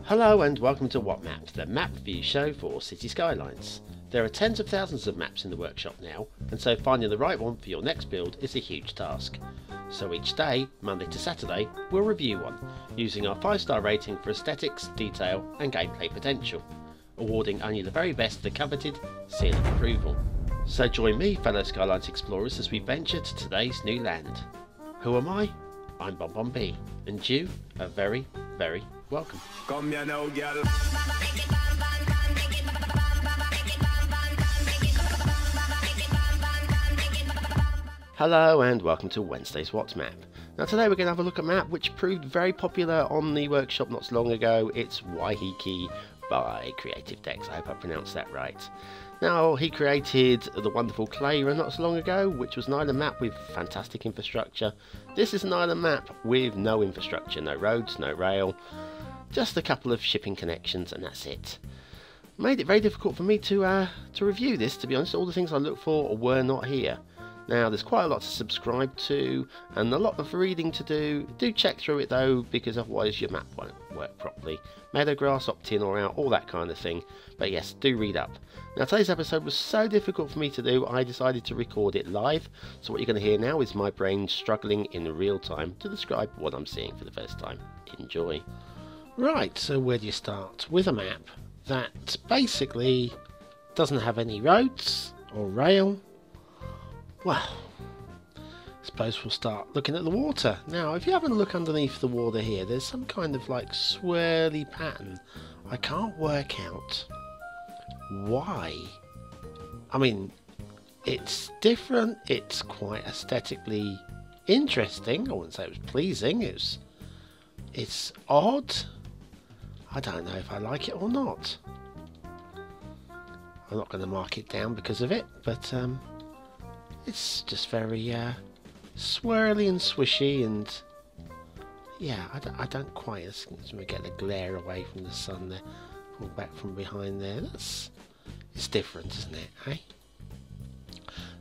Hello and welcome to What Map, the map review show for Cities Skylines. There are tens of thousands of maps in the workshop now, and so finding the right one for your next build is a huge task. So each day, Monday to Saturday, we'll review one, using our 5-star rating for aesthetics, detail and gameplay potential, awarding only the very best the coveted seal of approval. So join me, fellow Skylines explorers, as we venture to today's new land. Who am I? I'm BonBonB, and you are very, very welcome. Come here now, girl. Hello and welcome to Wednesday's What Map. Now today we're going to have a look at a map which proved very popular on the workshop not so long ago. It's Waiheke by CreativeDEX. I hope I pronounced that right. Now, he created the wonderful Clay Run not so long ago, which was an island map with fantastic infrastructure. This is an island map with no infrastructure, no roads, no rail, just a couple of shipping connections, and that's it. Made it very difficult for me to review this, to be honest. All the things I looked for were not here. Now, there's quite a lot to subscribe to and a lot of reading to do. Do check through it though, because otherwise your map won't work properly. Meadow grass, opt-in or out, all that kind of thing. But yes, do read up. Now, today's episode was so difficult for me to do, I decided to record it live. So what you're going to hear now is my brain struggling in real time to describe what I'm seeing for the first time. Enjoy. Right, so where do you start? With a map that basically doesn't have any roads or rail. Well, I suppose we'll start looking at the water. Now, if you have a look underneath the water here, there's some kind of like swirly pattern. I can't work out why. I mean, it's different. It's quite aesthetically interesting. I wouldn't say it was pleasing. It's odd. I don't know if I like it or not. I'm not going to mark it down because of it, but it's just very swirly and swishy, and yeah, I don't quite. Let me get the glare away from the sun there. Pull back from behind there. It's different, isn't it? Eh?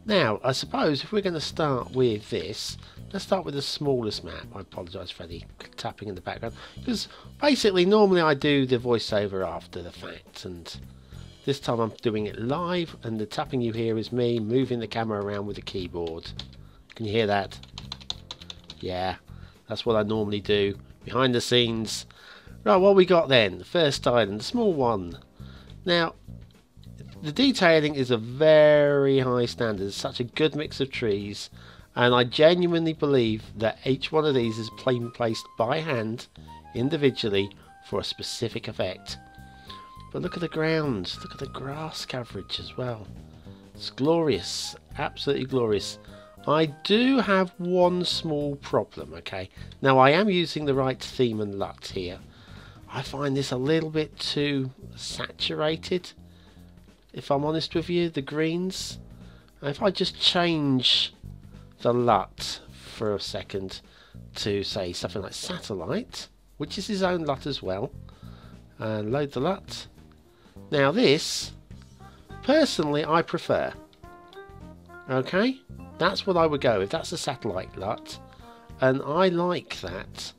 Now, I suppose if we're going to start with this, let's start with the smallest map. I apologise for the tapping in the background, because basically normally I do the voiceover after the fact, and this time I'm doing it live, and the tapping you hear is me moving the camera around with the keyboard. Can you hear that? Yeah, that's what I normally do behind the scenes. Right, what we got then? The first island, the small one. Now, the detailing is a very high standard. It's such a good mix of trees, and I genuinely believe that each one of these is placed by hand, individually, for a specific effect. But look at the ground, look at the grass coverage as well. It's glorious, absolutely glorious. I do have one small problem, okay? Now, I am using the right theme and LUT here. I find this a little bit too saturated, if I'm honest with you, the greens. If I just change the LUT for a second to, say, something like Satellite, which is his own LUT as well, and load the LUT. Now this, personally, I prefer. Okay, that's what I would go with. That's a Satellite LUT, and I like that.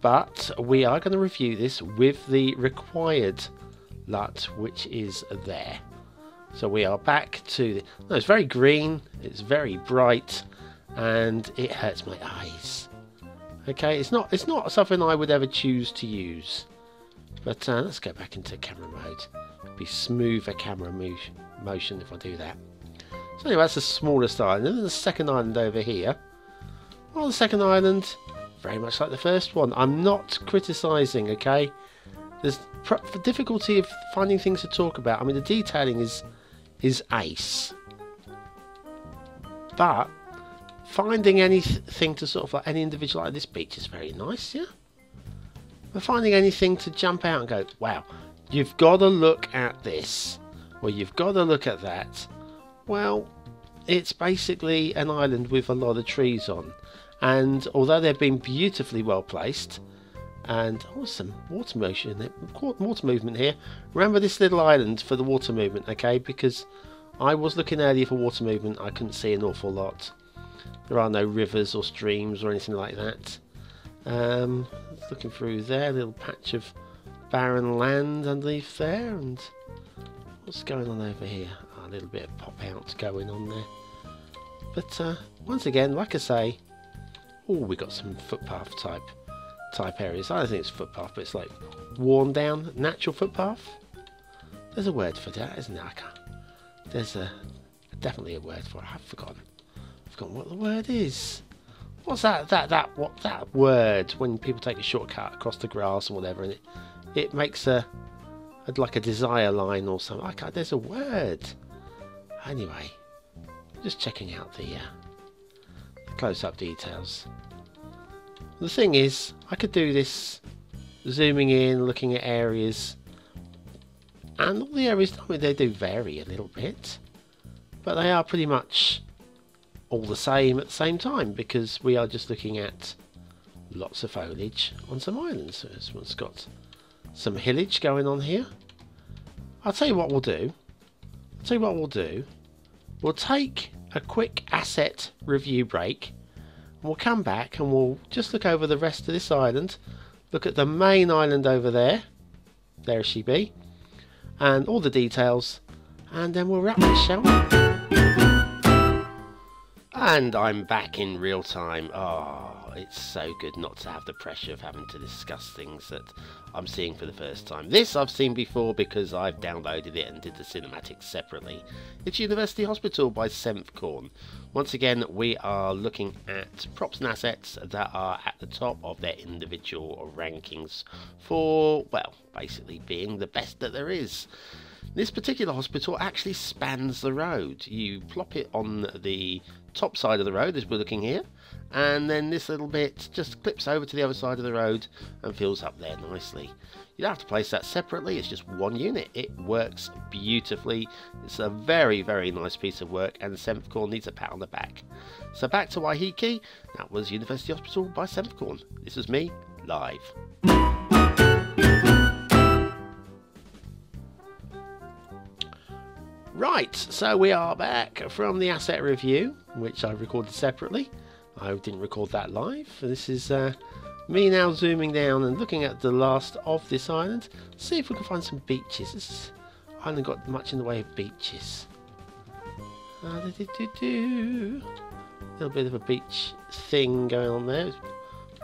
But we are going to review this with the required LUT, which is there. So we are back to no, it's very green, it's very bright, and it hurts my eyes. Okay, it's not something I would ever choose to use. But let's go back into camera mode. It'll be smoother camera motion if I do that. So anyway, that's the smallest island. And then the second island over here. Well, the second island, very much like the first one. I'm not criticising, okay? There's the difficulty of finding things to talk about. I mean, the detailing is ace. But finding anything to sort of like any individual like this beach is very nice, yeah? But finding anything to jump out and go, wow, you've got to look at this, or you've got to look at that. Well, it's basically an island with a lot of trees on, and although they've been beautifully well placed, and some water motion, water movement here. Remember this little island for the water movement, okay? Because I was looking earlier for water movement, I couldn't see an awful lot. There are no rivers or streams or anything like that. Looking through there, a little patch of barren land underneath there. And what's going on over here? Oh, a little bit of pop out going on there. But once again, like I say, oh, we got some footpath type areas. I don't think it's footpath, but it's like worn down natural footpath. There's a word for that, isn't there? There's definitely a word for it. I've forgotten what the word is. What's that word when people take a shortcut across the grass and whatever, and it makes like a desire line or something. There's a word. Anyway, just checking out the close-up details. The thing is, I could do this zooming in, looking at areas, and all the areas, I mean, they do vary a little bit, but they are pretty much all the same at the same time, because we are just looking at lots of foliage on some islands. So this one's got some hillage going on here. I'll tell you what we'll do. We'll take a quick asset review break, and we'll come back and we'll just look over the rest of this island, look at the main island over there, there she be, and all the details, and then we'll wrap this, shall we? And I'm back in real time. Oh, it's so good not to have the pressure of having to discuss things that I'm seeing for the first time. This I've seen before because I've downloaded it and did the cinematics separately. It's University Hospital by Senfkorn. Once again, we are looking at props and assets that are at the top of their individual rankings for, well, basically being the best that there is. This particular hospital actually spans the road. You plop it on the top side of the road as we're looking here, and then this little bit just clips over to the other side of the road and fills up there nicely. You don't have to place that separately, it's just one unit. It works beautifully. It's a very, very nice piece of work, and Senfkorn needs a pat on the back. So back to Waiheke. That was University Hospital by Senfkorn. This is me, live. Right, so we are back from the asset review, which I recorded separately. I didn't record that live. This is me now zooming down and looking at the last of this island. See if we can find some beaches. This island got much in the way of beaches. A little bit of a beach thing going on there.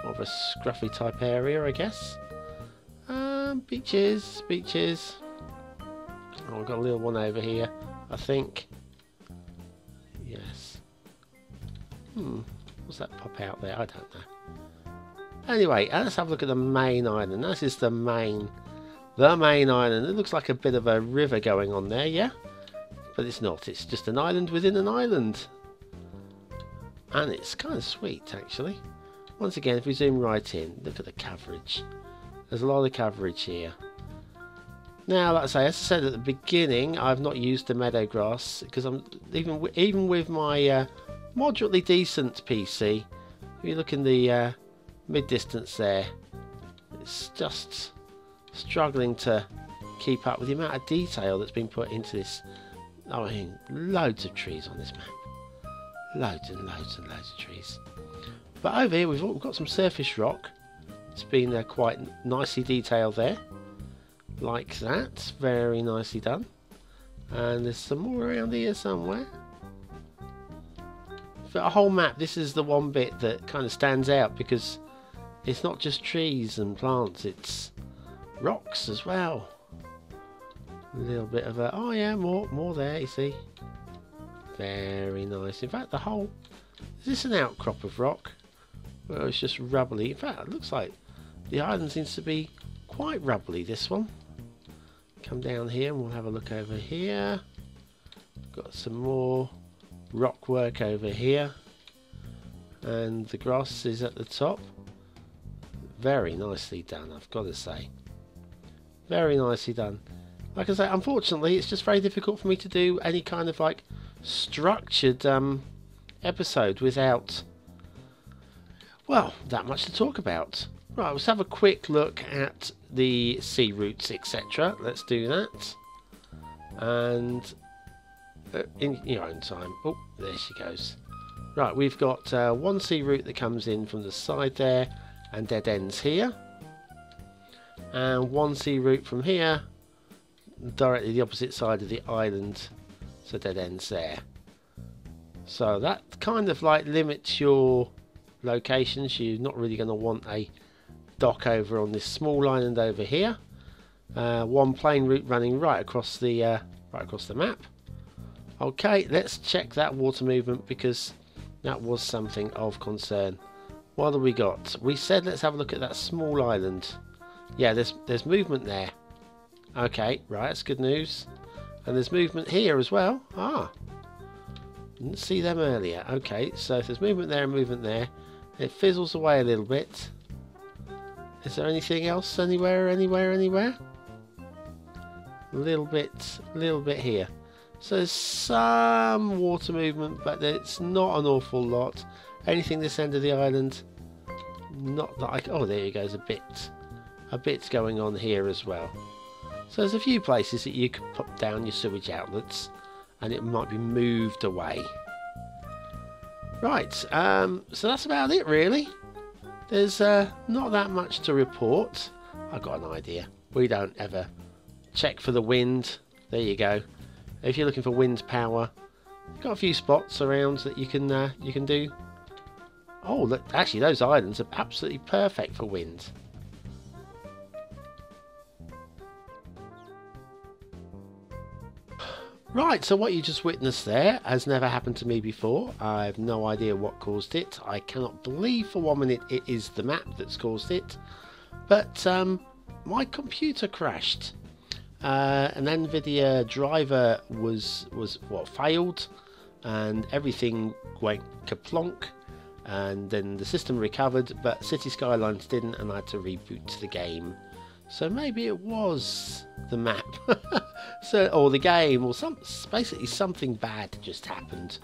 More of a scruffy type area, I guess. Beaches. Oh, we've got a little one over here, I think. Yes. What's that pop out there? I don't know. Anyway, let's have a look at the main island. This is the main island. It looks like a bit of a river going on there, yeah? But it's not. It's just an island within an island. And it's kind of sweet, actually. Once again, if we zoom right in, look at the coverage. There's a lot of coverage here. Now, like I say, as I said at the beginning, I've not used the meadow grass because I'm even with my moderately decent PC. If you look in the mid distance there, it's just struggling to keep up with the amount of detail that's been put into this. I mean, loads of trees on this map, loads and loads and loads of trees. But over here we've got some surface rock. It's been quite nicely detailed there. Like that, very nicely done. And there's some more around here somewhere. For a whole map, this is the one bit that kind of stands out because it's not just trees and plants, it's rocks as well. A little bit of a, oh yeah, more there, you see. Very nice. In fact, the whole, is this an outcrop of rock? Well, it's just rubbly. In fact, it looks like the island seems to be quite rubbly, this one. Come down here and we'll have a look over here. Got some more rock work over here, and the grass is at the top. Very nicely done, I've got to say. Very nicely done. Like I say, unfortunately it's just very difficult for me to do any kind of like structured episode without, well, that much to talk about. Right, let's have a quick look at the sea routes, etc. Let's do that. And in your own time. Oh, there she goes. Right, we've got one sea route that comes in from the side there and dead ends here. and one sea route from here directly the opposite side of the island, so dead ends there. So that kind of like limits your locations. You're not really going to want a dock over on this small island over here. One plain route running right across the map. Okay, let's check that water movement because that was something of concern. What have we got? We said let's have a look at that small island. Yeah, there's movement there. Okay, right, that's good news. And there's movement here as well. Ah, didn't see them earlier. Okay, so if there's movement there and movement there, it fizzles away a little bit. Is there anything else anywhere? A little bit here. So there's some water movement, but it's not an awful lot. Anything this end of the island? Not like. Oh, there you go. There's a bit going on here as well. So there's a few places that you can put down your sewage outlets, and it might be moved away. Right. So that's about it, really. There's not that much to report. I've got an idea. We don't ever check for the wind. There you go. If you're looking for wind power, got a few spots around that you can do. Oh, look, actually, those islands are absolutely perfect for wind. Right, so what you just witnessed there has never happened to me before. I have no idea what caused it. I cannot believe for 1 minute it is the map that's caused it. But my computer crashed. An NVIDIA driver was failed, and everything went kaplonk, and then the system recovered, but Cities Skylines didn't, and I had to reboot the game. So maybe it was the map, or the game, or basically something bad just happened.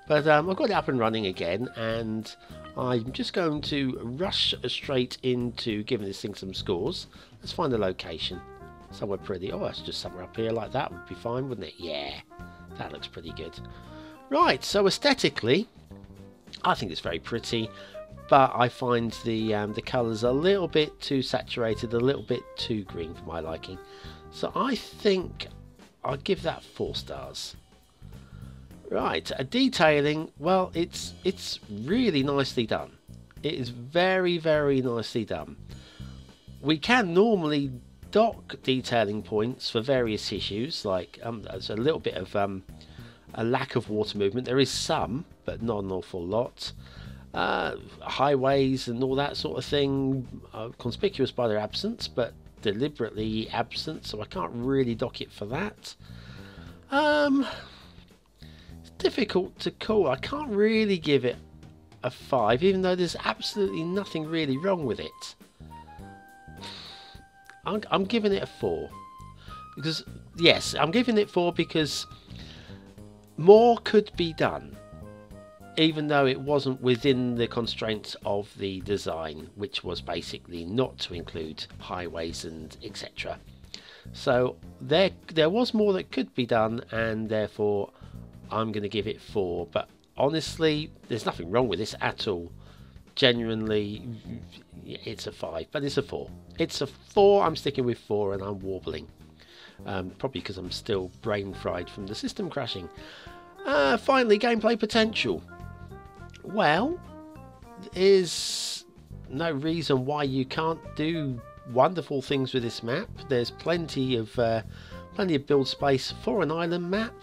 But I've got it up and running again, and I'm just going to rush straight into giving this thing some scores. Let's find a location. Somewhere pretty. Oh, that's just somewhere up here like that would be fine, wouldn't it? Yeah, that looks pretty good. Right, so aesthetically, I think it's very pretty, but I find the colours a little bit too saturated, a little bit too green for my liking. So I think I'll give that 4 stars. Right, detailing, well, it's really nicely done. It is very, very nicely done. We can normally dock detailing points for various issues, like there's a little bit of a lack of water movement. There is some, but not an awful lot. Highways and all that sort of thing are conspicuous by their absence, but deliberately absent, so I can't really dock it for that. It's difficult to call. I can't really give it a 5, even though there's absolutely nothing really wrong with it. I'm giving it a 4 because, yes, I'm giving it 4 because more could be done, even though it wasn't within the constraints of the design, which was basically not to include highways and etc. So there was more that could be done, and therefore I'm going to give it 4. But honestly, there's nothing wrong with this at all. Genuinely, it's a 5, but it's a 4. It's a 4. I'm sticking with 4, and I'm warbling. Probably because I'm still brain fried from the system crashing. Finally, gameplay potential. Well, there's no reason why you can't do wonderful things with this map. There's plenty of build space for an island map.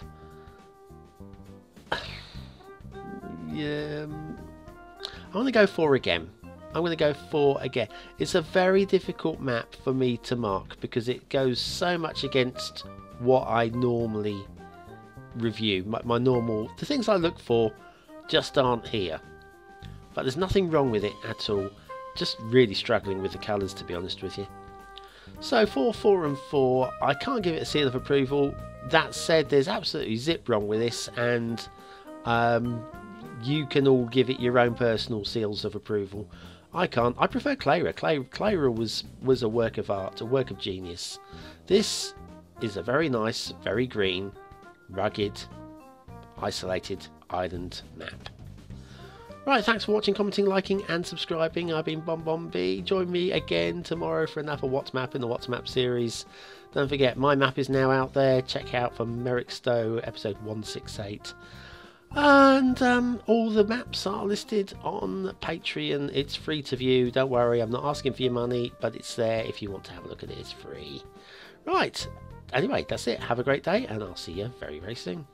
Yeah, I'm going to go 4 again. I'm going to go 4 again. It's a very difficult map for me to mark because it goes so much against what I normally review. The things I look for just aren't here. But there's nothing wrong with it at all. Just really struggling with the colours, to be honest with you. So 4, 4 and 4. I can't give it a seal of approval. That said, there's absolutely zip wrong with this, and you can all give it your own personal seals of approval. I can't. I prefer Clara. Clara was a work of art, a work of genius. This is a very nice, very green, rugged, isolated island map. Right, thanks for watching, commenting, liking and subscribing. I've been BonBonB. Join me again tomorrow for another What's Map in the What's Map series. Don't forget, my map is now out there. Check out for Merrick Stowe, episode 168. And all the maps are listed on Patreon. It's free to view. Don't worry, I'm not asking for your money, but it's there if you want to have a look at it. It's free. Right, anyway, that's it. Have a great day, and I'll see you very, very soon.